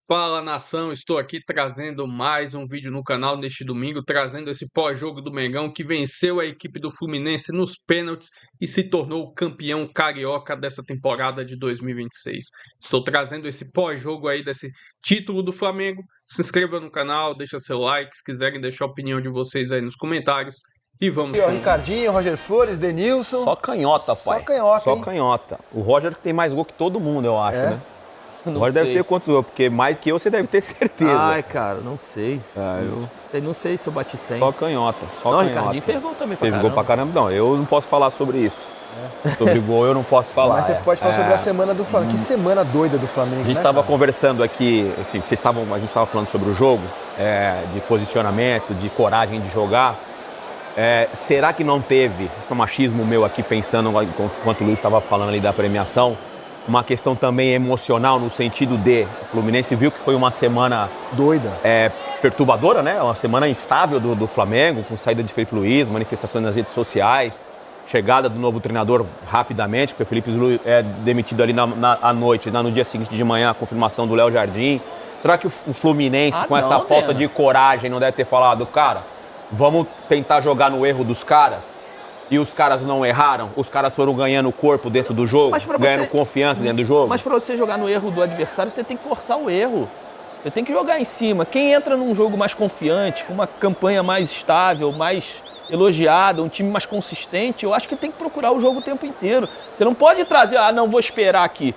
Fala nação, estou aqui trazendo mais um vídeo no canal neste domingo, trazendo esse pós-jogo do Mengão que venceu a equipe do Fluminense nos pênaltis e se tornou o campeão carioca dessa temporada de 2026. Estou trazendo esse pós-jogo aí desse título do Flamengo. Se inscreva no canal, deixa seu like, se quiserem deixar a opinião de vocês aí nos comentários. E vamos E o Ricardinho, Roger Flores, Denilson. Só canhota, pai. Só canhota, Só hein? canhota. O Roger tem mais gol que todo mundo, eu acho, né? O Roger deve ter quantos gols? Porque mais que eu, você deve ter certeza. Ai, cara, não sei. Não sei se eu bati 100. Só canhota. Só não, canhota. Ricardinho fez gol também pra Fez caramba. gol pra caramba. Não, eu não posso falar sobre isso. Sobre gol eu não posso falar. Mas você pode falar sobre a semana do Flamengo. Que semana doida do Flamengo, A gente estava conversando aqui, assim, a gente estava falando sobre o jogo, de posicionamento, de coragem de jogar. Será que não teve, isso é um machismo meu aqui pensando, enquanto o Luiz estava falando ali da premiação, uma questão também emocional no sentido de o Fluminense viu que foi uma semana doida, perturbadora, né? Uma semana instável do Flamengo, com saída de Felipe Luiz, manifestações nas redes sociais, chegada do novo treinador rapidamente, porque o Felipe Luiz é demitido ali à noite, no dia seguinte de manhã, a confirmação do Léo Jardim. Será que o Fluminense, com essa falta de coragem, não deve ter falado, cara, vamos tentar jogar no erro dos caras? E os caras não erraram? Os caras foram ganhando corpo dentro do jogo? Ganhando confiança dentro do jogo? Mas pra você jogar no erro do adversário, você tem que forçar o erro. Você tem que jogar em cima. Quem entra num jogo mais confiante, com uma campanha mais estável, mais elogiada, um time mais consistente, eu acho que tem que procurar o jogo o tempo inteiro. Você não pode trazer, não vou esperar aqui.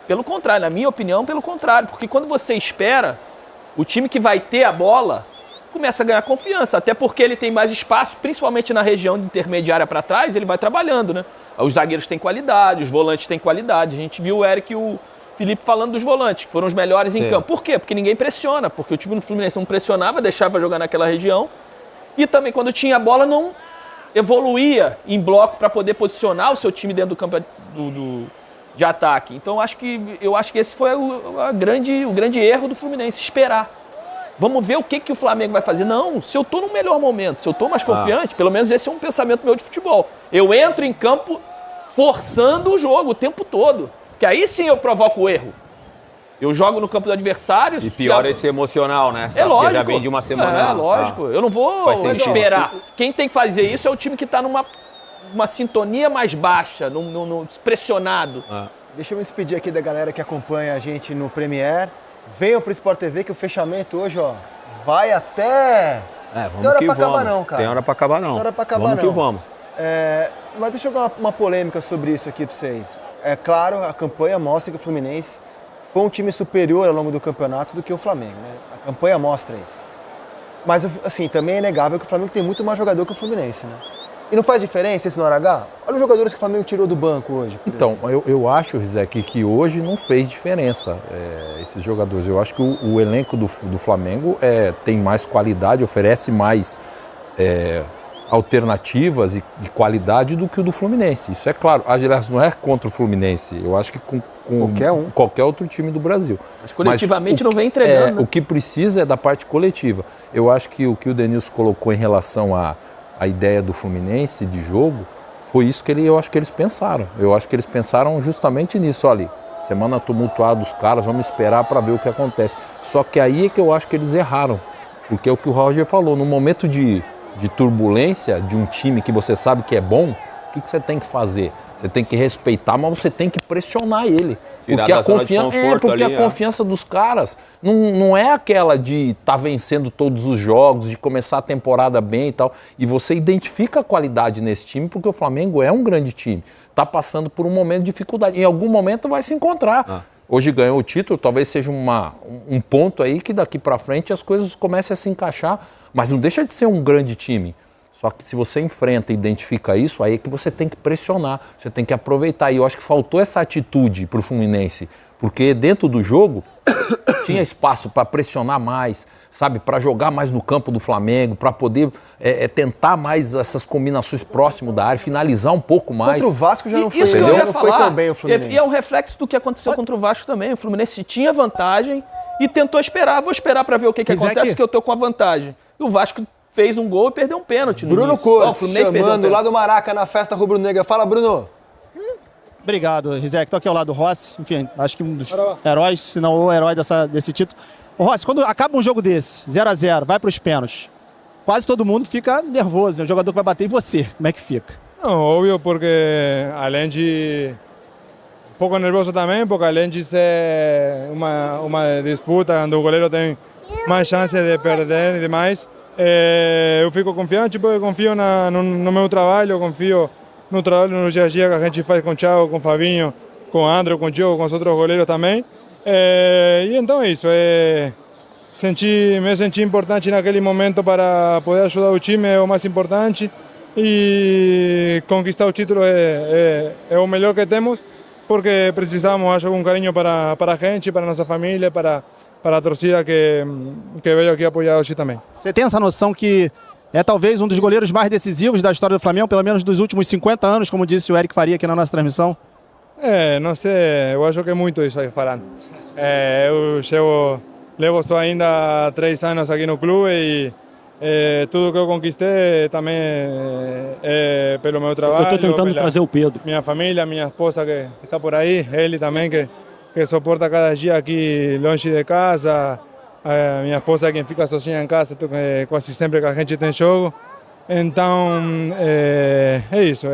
Pelo contrário, na minha opinião, pelo contrário. Porque quando você espera, o time que vai ter a bola começa a ganhar confiança, até porque ele tem mais espaço, principalmente na região intermediária para trás, ele vai trabalhando, né? Os zagueiros têm qualidade, os volantes têm qualidade. A gente viu o Eric e o Felipe falando dos volantes, que foram os melhores em campo. Por quê? Porque ninguém pressiona, porque o time do Fluminense não pressionava, deixava jogar naquela região. E também, quando tinha a bola, não evoluía em bloco para poder posicionar o seu time dentro do campo de ataque. Então, eu acho que esse foi o grande erro do Fluminense, esperar. Vamos ver o que o Flamengo vai fazer. Não, se eu tô no melhor momento, se eu tô mais confiante, pelo menos esse é um pensamento meu de futebol. Eu entro em campo forçando o jogo o tempo todo. Que aí sim eu provoco o erro. Eu jogo no campo do adversário... E pior é esse emocional, né? É lógico. Já vem de uma semana... É lógico. Eu não vou esperar. Quem tem que fazer isso é o time que tá numa sintonia mais baixa, pressionado. Deixa eu me despedir aqui da galera que acompanha a gente no Premiere. Venham pro Sport TV que o fechamento hoje, ó, vai até... Vamos Tem hora que pra vamos. acabar não, cara. Tem hora pra acabar não. Tem hora pra acabar vamos não. Que vamos. Mas deixa eu jogar uma polêmica sobre isso aqui pra vocês. É claro, a campanha mostra que o Fluminense foi um time superior ao longo do campeonato do que o Flamengo, né? A campanha mostra isso. Mas, assim, também é inegável que o Flamengo tem muito mais jogador que o Fluminense, né? E não faz diferença isso no hora H? Olha os jogadores que o Flamengo tirou do banco hoje. Então, eu acho, Rizek, que hoje não fez diferença esses jogadores. Eu acho que o elenco do Flamengo tem mais qualidade, oferece mais alternativas e de qualidade do que o do Fluminense. Isso é claro. Aliás, não é contra o Fluminense. Eu acho que com qualquer outro time do Brasil. Mas coletivamente não vem entregando. Né? O que precisa é da parte coletiva. Eu acho que o Denilson colocou em relação a ideia do Fluminense de jogo, foi isso que eu acho que eles pensaram. Eu acho que eles pensaram justamente nisso, olha, semana tumultuada dos caras, vamos esperar para ver o que acontece. Só que aí é que eu acho que eles erraram, porque é o que o Roger falou, no momento de turbulência de um time que você sabe que é bom, o que você tem que fazer? Você tem que respeitar, mas você tem que pressionar ele. Porque a confiança dos caras não é aquela de estar vencendo todos os jogos, de começar a temporada bem e tal. E você identifica a qualidade nesse time, porque o Flamengo é um grande time. Está passando por um momento de dificuldade. Em algum momento vai se encontrar. Hoje ganhou o título, talvez seja um ponto aí que daqui para frente as coisas comecem a se encaixar. Mas não deixa de ser um grande time. Só que se você enfrenta e identifica isso, aí é que você tem que pressionar, você tem que aproveitar. E eu acho que faltou essa atitude para o Fluminense, porque dentro do jogo tinha espaço para pressionar mais, sabe, para jogar mais no campo do Flamengo, para poder tentar mais essas combinações próximo da área, finalizar um pouco mais. Contra o Vasco já não foi, isso não foi tão bem o Fluminense. E é um reflexo do que aconteceu contra o Vasco também. O Fluminense tinha vantagem e tentou esperar. Vou esperar para ver o que acontece, que eu tô com a vantagem. E o Vasco fez um gol e perdeu um pênalti. Bruno Cortes chamando lá do Maraca na festa rubro-negra. Fala, Bruno. Obrigado, Rizek. Estou aqui ao lado do Rossi. Enfim, acho que um dos heróis, se não o herói desse título. Ô, Rossi, quando acaba um jogo desse, 0-0, vai para os pênaltis, quase todo mundo fica nervoso, né? O jogador que vai bater e você, como é que fica? Não, óbvio, porque além de... Um pouco nervoso também, porque além de ser uma disputa, onde o goleiro tem mais chances de perder e demais, eu fico confiante, porque confio no meu trabalho, confio no trabalho no dia a dia que a gente faz com o Thiago, com o Fabinho, com o André, com o Diogo, com os outros goleiros também. E então é isso, me senti importante naquele momento para poder ajudar o time, é o mais importante. E conquistar o título é o melhor que temos, porque precisamos, acho, com carinho para a gente, para a nossa família, para a torcida que veio aqui apoiar hoje também. Você tem essa noção que é talvez um dos goleiros mais decisivos da história do Flamengo, pelo menos dos últimos 50 anos, como disse o Eric Faria aqui na nossa transmissão? Não sei, eu acho que é muito isso aí falando. Eu levo só ainda 3 anos aqui no clube e tudo que eu conquistei também é pelo meu trabalho. Eu estou tentando trazer o Pedro. Minha família, minha esposa que está por aí, ele também que suporta cada dia aqui longe de casa. Minha esposa é quem fica sozinha em casa quase sempre que a gente tem jogo. Então é isso.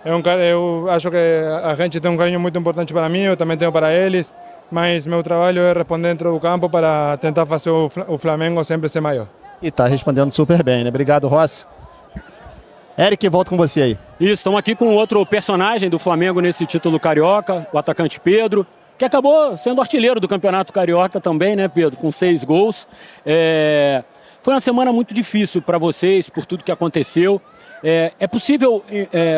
Eu acho que a gente tem um carinho muito importante para mim, eu também tenho para eles. Mas meu trabalho é responder dentro do campo para tentar fazer o Flamengo sempre ser maior. E está respondendo super bem, né? Obrigado, Rossi. Eric, volto com você aí. Isso, estamos aqui com outro personagem do Flamengo nesse título carioca, o atacante Pedro, que acabou sendo artilheiro do Campeonato Carioca também, né, Pedro? Com 6 gols. Foi uma semana muito difícil para vocês, por tudo que aconteceu. É possível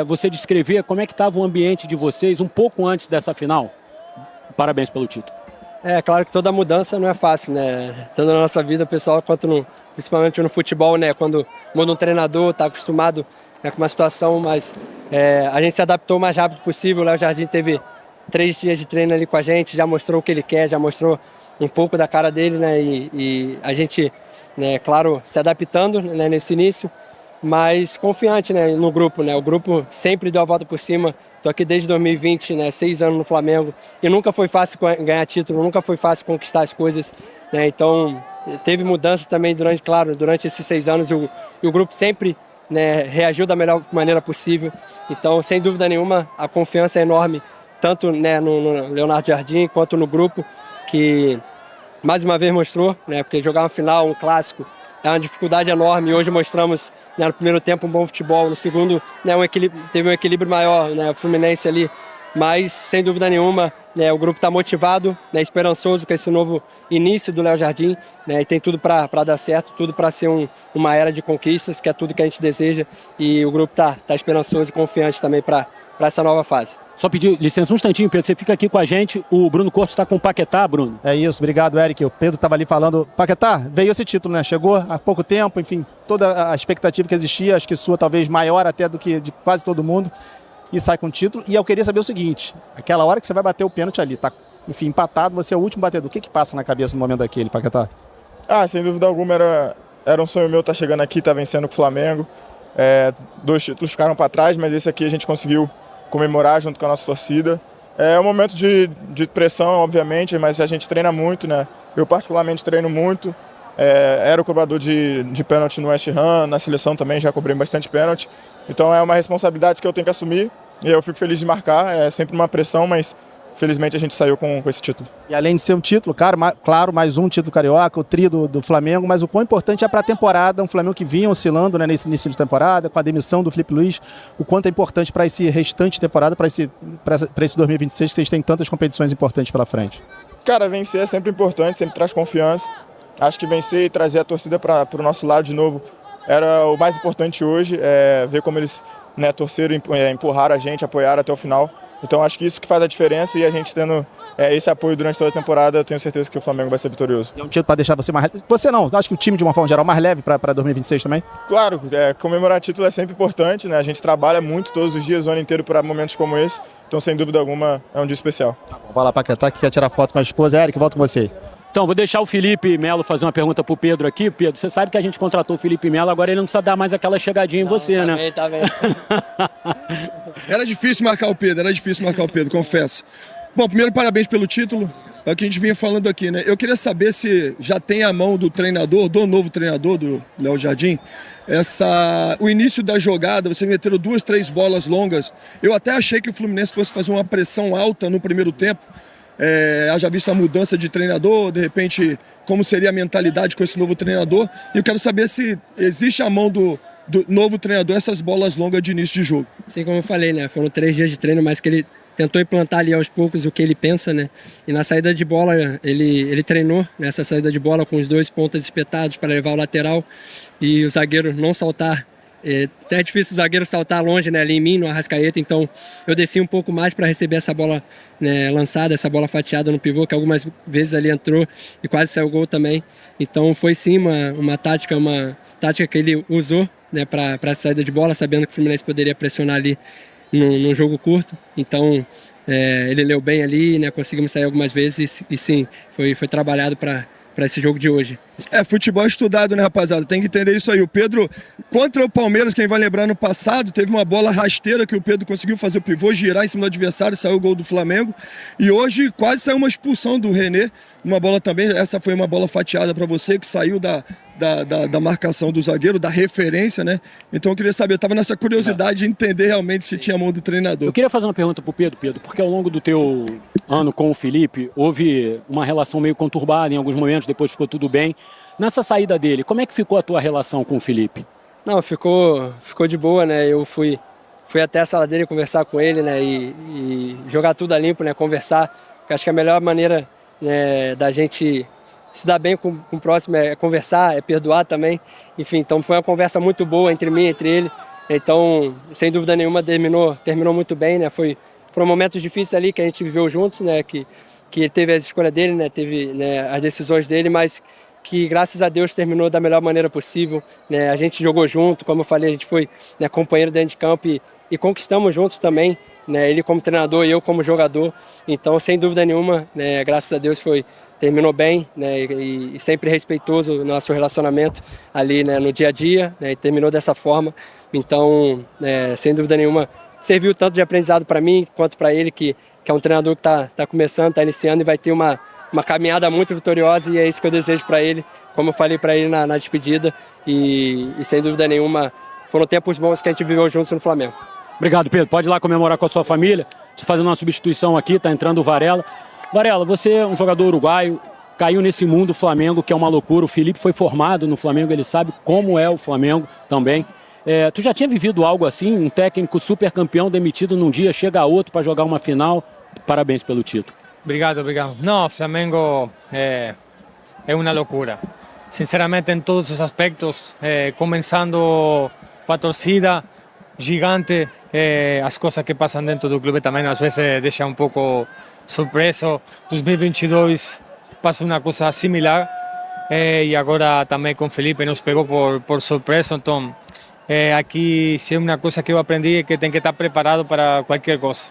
você descrever como é que estava o ambiente de vocês um pouco antes dessa final? Parabéns pelo título. Claro que toda mudança não é fácil, né? Tanto na nossa vida pessoal quanto principalmente no futebol, né? Quando muda um treinador, está acostumado, né, com uma situação, mas a gente se adaptou o mais rápido possível. O Léo Jardim teve 3 dias de treino ali com a gente, já mostrou o que ele quer, já mostrou um pouco da cara dele, né? E a gente, né, claro, se adaptando, né, nesse início, mas confiante, né, no grupo, né? O grupo sempre deu a volta por cima. Estou aqui desde 2020, né, 6 anos no Flamengo, e nunca foi fácil ganhar título, nunca foi fácil conquistar as coisas, né? Então teve mudanças também durante esses 6 anos, e o grupo sempre, né, reagiu da melhor maneira possível. Então, sem dúvida nenhuma, a confiança é enorme, tanto, né, no Leonardo Jardim quanto no grupo, que mais uma vez mostrou, né, porque jogar uma final, um clássico, é uma dificuldade enorme. E hoje mostramos, né, no primeiro tempo um bom futebol, no segundo, né, teve um equilíbrio maior, né, o Fluminense ali, mas sem dúvida nenhuma, né, o grupo está motivado, né, esperançoso com esse novo início do Léo Jardim, né, e tem tudo para dar certo, tudo para ser uma era de conquistas, que é tudo que a gente deseja, e o grupo tá esperançoso e confiante também para essa nova fase. Só pedir licença um instantinho, Pedro, você fica aqui com a gente. O Bruno Cortes está com o Paquetá, Bruno. É isso, obrigado, Eric. O Pedro estava ali falando. Paquetá, veio esse título, né? Chegou há pouco tempo, enfim, toda a expectativa que existia, acho que sua talvez maior até do que de quase todo mundo, e sai com o título. E eu queria saber o seguinte, aquela hora que você vai bater o pênalti ali, tá, enfim, empatado, você é o último batedor. O que passa na cabeça no momento daquele, Paquetá? Sem dúvida alguma, era um sonho meu estar chegando aqui, estar vencendo com o Flamengo. 2 títulos ficaram para trás, mas esse aqui a gente conseguiu comemorar junto com a nossa torcida. É um momento de pressão, obviamente, mas a gente treina muito, né? Eu particularmente treino muito. Era o cobrador de pênalti no West Ham, na seleção também já cobrei bastante pênalti. Então é uma responsabilidade que eu tenho que assumir e eu fico feliz de marcar. É sempre uma pressão, mas felizmente a gente saiu com esse título. E além de ser um título, claro, mais um título carioca, o tri do Flamengo, mas o quão importante é para a temporada, um Flamengo que vinha oscilando, né, nesse início de temporada, com a demissão do Felipe Luiz, o quanto é importante para esse restante de temporada, para esse 2026, que vocês têm tantas competições importantes pela frente? Cara, vencer é sempre importante, sempre traz confiança. Acho que vencer e trazer a torcida para o nosso lado de novo era o mais importante hoje, ver como eles, né, torceram, empurraram a gente, apoiaram até o final. Então acho que isso que faz a diferença, e a gente tendo esse apoio durante toda a temporada, eu tenho certeza que o Flamengo vai ser vitorioso. É um título para deixar você mais leve? Você não, acho que o time de uma forma geral mais leve para 2026 também? Claro, comemorar título é sempre importante, né? A gente trabalha muito todos os dias, o ano inteiro, para momentos como esse, então sem dúvida alguma é um dia especial. Tá bom, vai lá, Paquetá, que quer tirar foto com a esposa. Eric, volto com você. Então, vou deixar o Felipe Melo fazer uma pergunta pro Pedro aqui. Pedro, você sabe que a gente contratou o Felipe Melo, agora ele não precisa dar mais aquela chegadinha em você, né? Tá bem. Era difícil marcar o Pedro, confesso. Bom, primeiro, parabéns pelo título. É o que a gente vinha falando aqui, né? Eu queria saber se já tem a mão do treinador, do novo treinador, do Léo Jardim, o início da jogada, você meteram 2, 3 bolas longas. Eu até achei que o Fluminense fosse fazer uma pressão alta no primeiro tempo. Haja visto a mudança de treinador, de repente, como seria a mentalidade com esse novo treinador. E eu quero saber se existe a mão do novo treinador essas bolas longas de início de jogo. Assim como eu falei, né? Foram 3 dias de treino, mas que ele tentou implantar ali aos poucos o que ele pensa, né? E na saída de bola, ele treinou nessa saída de bola com os 2 pontas espetados para levar o lateral e o zagueiro não saltar. Até é difícil o zagueiro saltar longe, né, ali em mim, no Arrascaeta, então eu desci um pouco mais para receber essa bola, né, lançada, essa bola fatiada no pivô, que algumas vezes ali entrou e quase saiu o gol também. Então foi sim uma tática que ele usou, né, para a saída de bola, sabendo que o Fluminense poderia pressionar ali num jogo curto. Então ele leu bem ali, né, conseguimos sair algumas vezes e sim, foi trabalhado para esse jogo de hoje. Futebol estudado, né, rapaziada? Tem que entender isso aí. O Pedro, contra o Palmeiras, quem vai lembrar no passado, teve uma bola rasteira que o Pedro conseguiu fazer o pivô, girar em cima do adversário, saiu o gol do Flamengo. E hoje quase saiu uma expulsão do René. Uma bola também, essa foi uma bola fatiada para você, que saiu da marcação do zagueiro, da referência, né? Então eu queria saber, eu estava nessa curiosidade de entender realmente se tinha mão do treinador. Eu queria fazer uma pergunta pro Pedro, porque ao longo do teu ano com o Felipe, houve uma relação meio conturbada em alguns momentos, depois ficou tudo bem. Nessa saída dele, como é que ficou a tua relação com o Felipe? Não, ficou de boa, né? Eu fui até a sala dele conversar com ele, né? E jogar tudo a limpo, né? Conversar. Porque acho que a melhor maneira, né, da gente se dar bem com o próximo é conversar, é perdoar também. Enfim, então foi uma conversa muito boa entre mim e entre ele. Então, sem dúvida nenhuma, terminou muito bem, né? Foram momentos difíceis ali que a gente viveu juntos, né? Que ele teve as escolhas dele, né? Teve, né, as decisões dele, mas que graças a Deus terminou da melhor maneira possível, né? A gente jogou junto, como eu falei, a gente foi, né, companheiro dentro de campo e conquistamos juntos também, né? Ele como treinador e eu como jogador. Então, sem dúvida nenhuma, né, graças a Deus terminou bem, né, e sempre respeitoso o nosso relacionamento ali, né, no dia a dia, né, e terminou dessa forma. Então, sem dúvida nenhuma, serviu tanto de aprendizado para mim quanto para ele, que é um treinador que está começando, está iniciando e vai ter uma caminhada muito vitoriosa, e é isso que eu desejo para ele, como eu falei para ele na despedida, e sem dúvida nenhuma foram tempos bons que a gente viveu juntos no Flamengo. Obrigado, Pedro. Pode ir lá comemorar com a sua família. Estou fazendo uma substituição aqui, está entrando o Varela. Varela, você é um jogador uruguaio, caiu nesse mundo Flamengo, que é uma loucura. O Felipe foi formado no Flamengo, ele sabe como é o Flamengo também. Tu já tinha vivido algo assim? Um técnico super campeão demitido num dia, chega a outro para jogar uma final? Parabéns pelo título. Obrigado. No, Flamengo é uma loucura. Sinceramente, em todos os aspectos, começando com a torcida gigante, as coisas que passam dentro do clube também às vezes deixam um pouco surpreso. 2022 passa uma coisa similar, e agora também com Felipe nos pegou por surpresa. Então, aqui se é uma coisa que eu aprendi é que tem que estar preparado para qualquer coisa.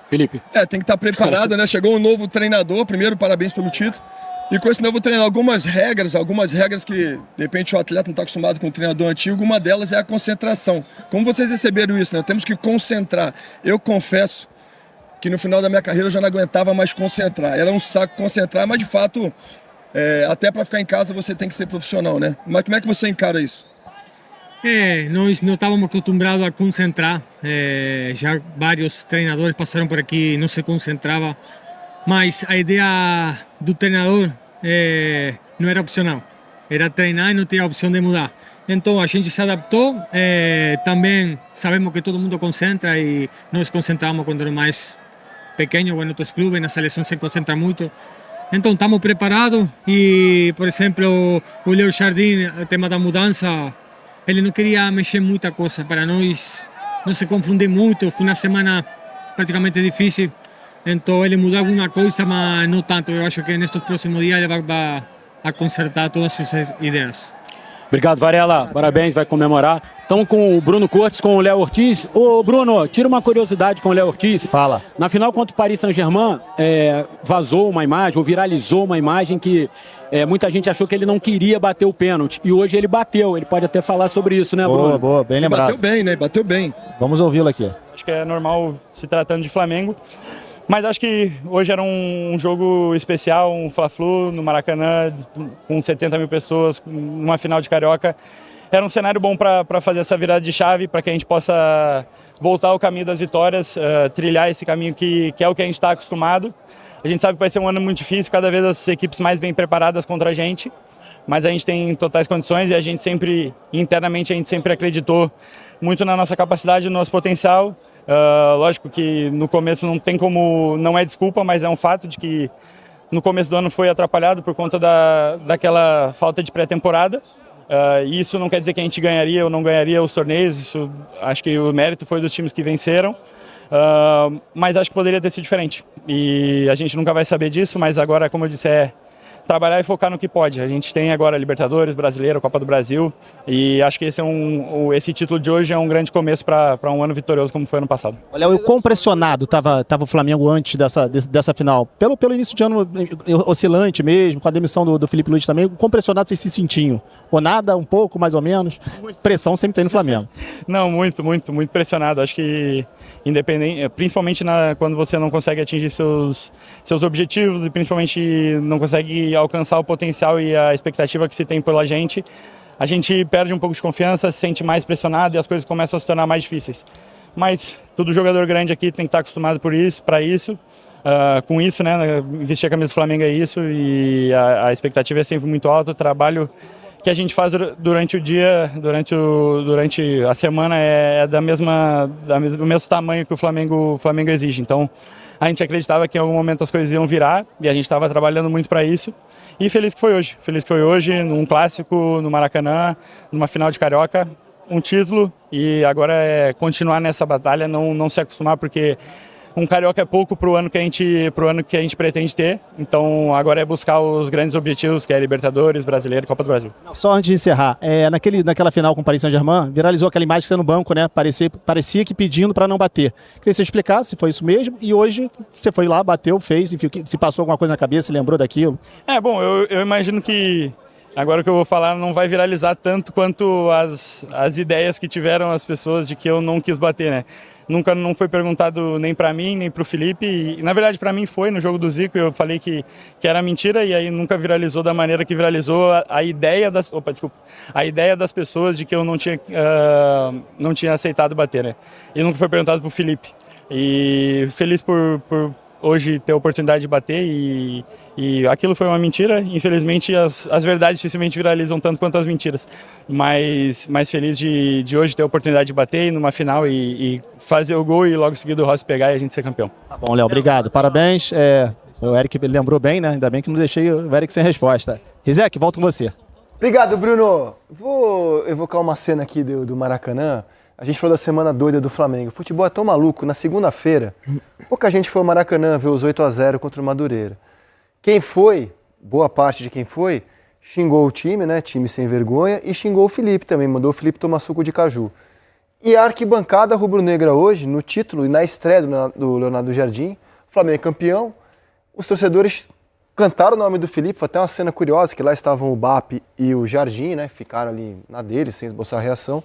Felipe. Tem que estar preparado, né? Chegou um novo treinador, primeiro, parabéns pelo título. E com esse novo treinador, algumas regras que, de repente, o atleta não está acostumado com o treinador antigo, uma delas é a concentração. Como vocês receberam isso, né? Temos que concentrar. Eu confesso que no final da minha carreira eu já não aguentava mais concentrar. Era um saco concentrar, mas de fato, até para ficar em casa você tem que ser profissional, né? Mas como é que você encara isso? Nós não estávamos acostumados a concentrar, já vários treinadores passaram por aqui e não se concentrava, mas a ideia do treinador não era opcional, era treinar e não ter a opção de mudar. Então a gente se adaptou, também sabemos que todo mundo concentra e nós concentramos quando era mais pequeno, ou em outros clubes, na seleção se concentra muito. Então estamos preparados e, por exemplo, o Léo Jardim, o tema da mudança, ele não queria mexer muita coisa para nós não se confundir muito. Foi uma semana praticamente difícil, então ele mudou alguma coisa, mas não tanto. Eu acho que nestes próximos dias ele vai a consertar todas as suas ideias. Obrigado, Varela. Parabéns, vai comemorar. Estamos com o Bruno Cortes, com o Léo Ortiz. Ô, Bruno, tira uma curiosidade com o Léo Ortiz. Fala. Na final contra o Paris Saint-Germain, vazou uma imagem, ou viralizou uma imagem que muita gente achou que ele não queria bater o pênalti. E hoje ele bateu. Ele pode até falar sobre isso, né, Bruno? Boa, bem lembrado. Bateu bem, né? Bateu bem. Vamos ouvi-lo aqui. Acho que é normal se tratando de Flamengo. Mas acho que hoje era um jogo especial, um Fla-Flu no Maracanã, com 70 mil pessoas, numa final de Carioca. Era um cenário bom para fazer essa virada de chave, para que a gente possa voltar ao caminho das vitórias, trilhar esse caminho que é o que a gente está acostumado. A gente sabe que vai ser um ano muito difícil, cada vez as equipes mais bem preparadas contra a gente, mas a gente tem totais condições e a gente sempre, internamente, a gente sempre acreditou muito na nossa capacidade, no nosso potencial. Lógico que no começo não tem como, não é desculpa, mas é um fato de que no começo do ano foi atrapalhado por conta daquela falta de pré-temporada. Isso não quer dizer que a gente ganharia ou não ganharia os torneios, isso, acho que o mérito foi dos times que venceram, mas acho que poderia ter sido diferente. E a gente nunca vai saber disso, mas agora, como eu disse, trabalhar e focar no que pode. A gente tem agora Libertadores, Brasileiro, Copa do Brasil, e acho que esse título de hoje é um grande começo para um ano vitorioso como foi ano passado. Olha, o quão pressionado estava o Flamengo antes dessa final? Pelo início de ano oscilante mesmo, com a demissão do Felipe Luiz também, o quão pressionado vocês se sentiam? Ou nada, um pouco, mais ou menos? Pressão sempre tem no Flamengo. Não, muito pressionado. Acho que principalmente quando você não consegue atingir seus objetivos e principalmente não consegue alcançar o potencial e a expectativa que se tem pela gente, a gente perde um pouco de confiança, se sente mais pressionado e as coisas começam a se tornar mais difíceis. Mas todo jogador grande aqui tem que estar acostumado para isso. Com isso, né, vestir a camisa do Flamengo é isso e a expectativa é sempre muito alta. O trabalho que a gente faz durante o dia, durante a semana é do mesmo tamanho que o Flamengo exige. Então, a gente acreditava que em algum momento as coisas iam virar e a gente estava trabalhando muito para isso. E feliz que foi hoje. Feliz que foi hoje, num clássico, no Maracanã, numa final de Carioca, um título. E agora é continuar nessa batalha, não se acostumar, porque um Carioca é pouco pro ano que a gente pretende ter. Então agora é buscar os grandes objetivos, que é Libertadores, Brasileiro e Copa do Brasil. Só antes de encerrar, naquela final com o Paris Saint-Germain, viralizou aquela imagem de você no banco, né? Parecia que pedindo para não bater. Queria que você explicasse se foi isso mesmo e hoje você foi lá, bateu, fez, enfim, se passou alguma coisa na cabeça, se lembrou daquilo. Bom, eu imagino que agora o que eu vou falar não vai viralizar tanto quanto as ideias que tiveram as pessoas de que eu não quis bater, né? Não foi perguntado nem para mim, nem para o Felipe. E, na verdade, para mim foi no jogo do Zico. Eu falei que era mentira e aí nunca viralizou da maneira que viralizou a ideia das pessoas de que eu não tinha aceitado bater, né? E nunca foi perguntado para o Felipe. E feliz por hoje ter a oportunidade de bater e aquilo foi uma mentira. Infelizmente as verdades dificilmente viralizam tanto quanto as mentiras, mas feliz de hoje ter a oportunidade de bater numa final e fazer o gol e logo em seguida o Rossi pegar e a gente ser campeão. Tá bom, Léo, obrigado, parabéns. O Eric lembrou bem, né? Ainda bem que não deixei o Eric sem resposta. Rizek, volto com você. Obrigado, Bruno. Vou evocar uma cena aqui do Maracanã. A gente falou da semana doida do Flamengo. O futebol é tão maluco. Na segunda-feira, pouca gente foi ao Maracanã ver os 8-0 contra o Madureira. Quem foi, boa parte de quem foi, xingou o time, né? Time sem vergonha, e xingou o Felipe também. Mandou o Felipe tomar suco de caju. E a arquibancada rubro-negra hoje, no título e na estreia do Leonardo Jardim, o Flamengo é campeão. Os torcedores cantaram o nome do Felipe. Foi até uma cena curiosa, que lá estavam o BAP e o Jardim, né? Ficaram ali na deles, sem esboçar reação.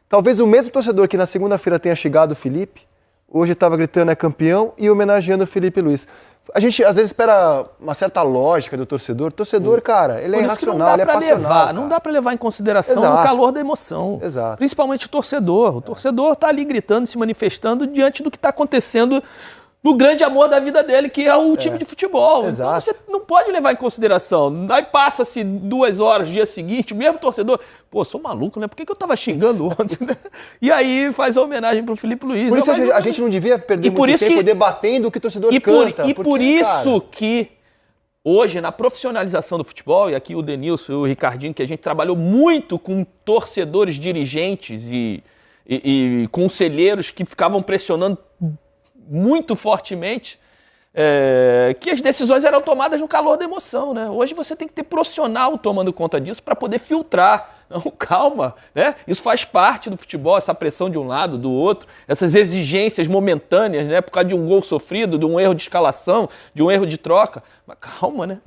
Talvez o mesmo torcedor que na segunda-feira tenha xingado o Felipe, hoje estava gritando é campeão e homenageando o Felipe Luiz. A gente às vezes espera uma certa lógica do torcedor. O torcedor, cara, ele é irracional, ele é passional. Não dá para levar em consideração o calor da emoção. Exato. Principalmente o torcedor. O torcedor está ali gritando, se manifestando diante do que está acontecendo no grande amor da vida dele, que é o time de futebol. Exato. Então você não pode levar em consideração. Aí passa-se 2 horas, dia seguinte, o mesmo torcedor, pô, sou maluco, né? Por que eu tava xingando ontem, né? E aí faz a homenagem pro Felipe Luiz. Por isso a gente não devia perder muito tempo debatendo o que o torcedor canta. Por isso que hoje, na profissionalização do futebol, e aqui o Denilson e o Ricardinho, que a gente trabalhou muito com torcedores, dirigentes e conselheiros que ficavam pressionando muito fortemente, que as decisões eram tomadas no calor da emoção, né? Hoje você tem que ter profissional tomando conta disso para poder filtrar, Não, calma, né? Isso faz parte do futebol, essa pressão de um lado, do outro, essas exigências momentâneas, né? Por causa de um gol sofrido, de um erro de escalação, de um erro de troca. Mas calma, né?